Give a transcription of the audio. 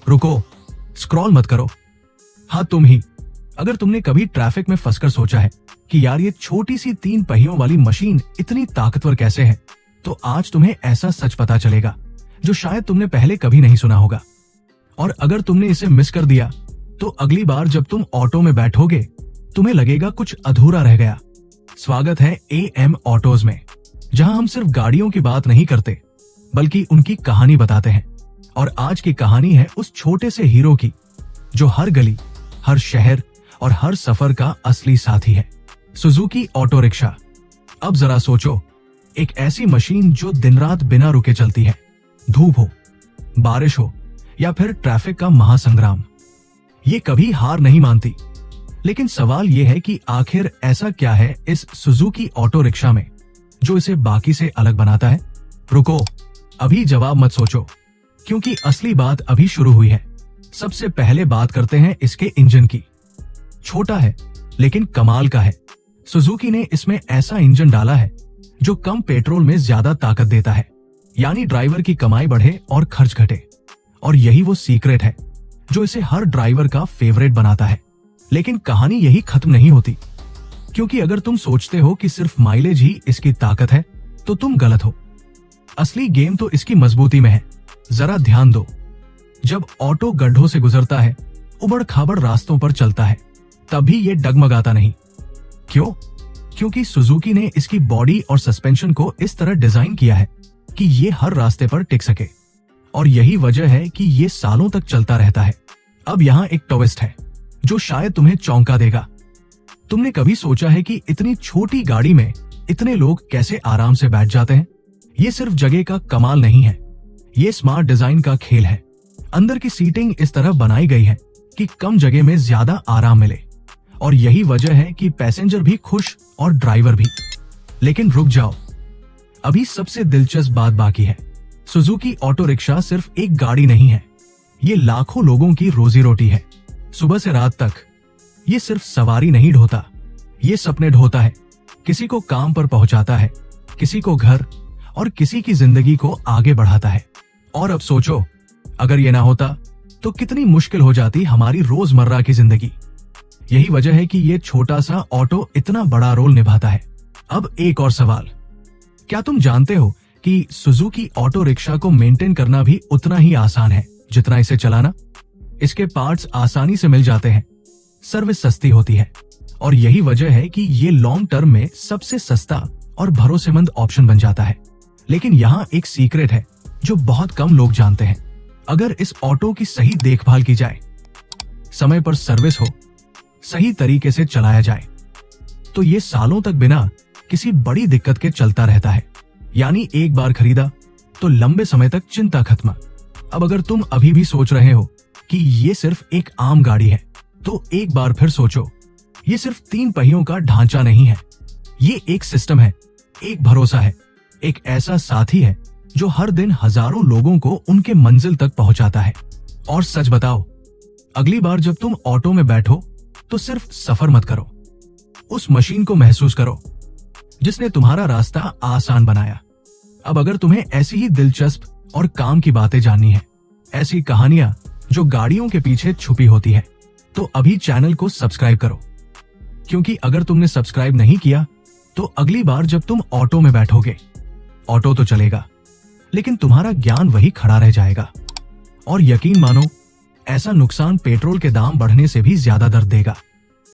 रुको, स्क्रॉल मत करो। हाँ तुम ही। अगर तुमने कभी ट्रैफिक में फंसकर सोचा है कि यार ये छोटी सी 3 पहियों वाली मशीन इतनी ताकतवर कैसे है, तो आज तुम्हें ऐसा सच पता चलेगा जो शायद तुमने पहले कभी नहीं सुना होगा। और अगर तुमने इसे मिस कर दिया तो अगली बार जब तुम ऑटो में बैठोगे तुम्हें लगेगा कुछ अधूरा रह गया। स्वागत है AM ऑटोज में, जहां हम सिर्फ गाड़ियों की बात नहीं करते बल्कि उनकी कहानी बताते हैं। और आज की कहानी है उस छोटे से हीरो की जो हर गली, हर शहर और हर सफर का असली साथी है, सुजुकी ऑटो रिक्शा। अब जरा सोचो, एक ऐसी मशीन जो दिन रात बिना रुके चलती है, धूप हो, बारिश हो या फिर ट्रैफिक का महासंग्राम, ये कभी हार नहीं मानती। लेकिन सवाल यह है कि आखिर ऐसा क्या है इस सुजुकी ऑटो रिक्शा में जो इसे बाकी से अलग बनाता है? रुको, अभी जवाब मत सोचो, क्योंकि असली बात अभी शुरू हुई है। सबसे पहले बात करते हैं इसके इंजन की। छोटा है लेकिन कमाल का है। सुजुकी ने इसमें ऐसा इंजन डाला है जो कम पेट्रोल में ज्यादा ताकत देता है, यानी ड्राइवर की कमाई बढ़े और खर्च घटे। और यही वो सीक्रेट है जो इसे हर ड्राइवर का फेवरेट बनाता है। लेकिन कहानी यही खत्म नहीं होती, क्योंकि अगर तुम सोचते हो कि सिर्फ माइलेज ही इसकी ताकत है तो तुम गलत हो। असली गेम तो इसकी मजबूती में है। जरा ध्यान दो, जब ऑटो गड्ढों से गुजरता है, उबड़ खाबड़ रास्तों पर चलता है, तभी ये डगमगाता नहीं। क्यों? क्योंकि सुजुकी ने इसकी बॉडी और सस्पेंशन को इस तरह डिजाइन किया है कि ये हर रास्ते पर टिक सके। और यही वजह है कि ये सालों तक चलता रहता है। अब यहाँ एक ट्विस्ट है जो शायद तुम्हें चौंका देगा। तुमने कभी सोचा है कि इतनी छोटी गाड़ी में इतने लोग कैसे आराम से बैठ जाते हैं? ये सिर्फ जगह का कमाल नहीं है, ये स्मार्ट डिजाइन का खेल है। अंदर की सीटिंग इस तरह बनाई गई है कि कम जगह में ज्यादा आराम मिले, और यही वजह है कि पैसेंजर भी खुश और ड्राइवर भी। लेकिन रुक जाओ, अभी सबसे दिलचस्प बात बाकी है। सुजुकी ऑटो रिक्शा सिर्फ एक गाड़ी नहीं है, ये लाखों लोगों की रोजी रोटी है। सुबह से रात तक ये सिर्फ सवारी नहीं ढोता, ये सपने ढोता है। किसी को काम पर पहुंचाता है, किसी को घर, और किसी की जिंदगी को आगे बढ़ाता है। और अब सोचो, अगर ये ना होता तो कितनी मुश्किल हो जाती हमारी रोजमर्रा की जिंदगी। यही वजह है कि ये छोटा सा ऑटो इतना बड़ा रोल निभाता है। अब एक और सवाल, क्या तुम जानते हो कि सुजुकी ऑटो रिक्शा को मेंटेन करना भी उतना ही आसान है जितना इसे चलाना? इसके पार्ट्स आसानी से मिल जाते हैं, सर्विस सस्ती होती है, और यही वजह है कि ये लॉन्ग टर्म में सबसे सस्ता और भरोसेमंद ऑप्शन बन जाता है। लेकिन यहाँ एक सीक्रेट है जो बहुत कम लोग जानते हैं। अगर इस ऑटो की सही देखभाल की जाए, समय पर सर्विस हो, सही तरीके से चलाया जाए, तो ये सालों तक बिना किसी बड़ी दिक्कत के चलता रहता है। यानी एक बार खरीदा तो लंबे समय तक चिंता खत्म। अब अगर तुम अभी भी सोच रहे हो कि ये सिर्फ एक आम गाड़ी है, तो एक बार फिर सोचो, ये सिर्फ 3 पहियों का ढांचा नहीं है, ये एक सिस्टम है, एक भरोसा है, एक ऐसा साथी है जो हर दिन हजारों लोगों को उनके मंजिल तक पहुंचाता है। और सच बताओ, अगली बार जब तुम ऑटो में बैठो तो सिर्फ सफर मत करो, उस मशीन को महसूस करो जिसने तुम्हारा रास्ता आसान बनाया। अब अगर तुम्हें ऐसी ही दिलचस्प और काम की बातें जाननी है, ऐसी कहानियां जो गाड़ियों के पीछे छुपी होती है, तो अभी चैनल को सब्सक्राइब करो, क्योंकि अगर तुमने सब्सक्राइब नहीं किया तो अगली बार जब तुम ऑटो में बैठोगे, ऑटो तो चलेगा लेकिन तुम्हारा ज्ञान वही खड़ा रह जाएगा। और यकीन मानो, ऐसा नुकसान पेट्रोल के दाम बढ़ने से भी ज्यादा दर्द देगा।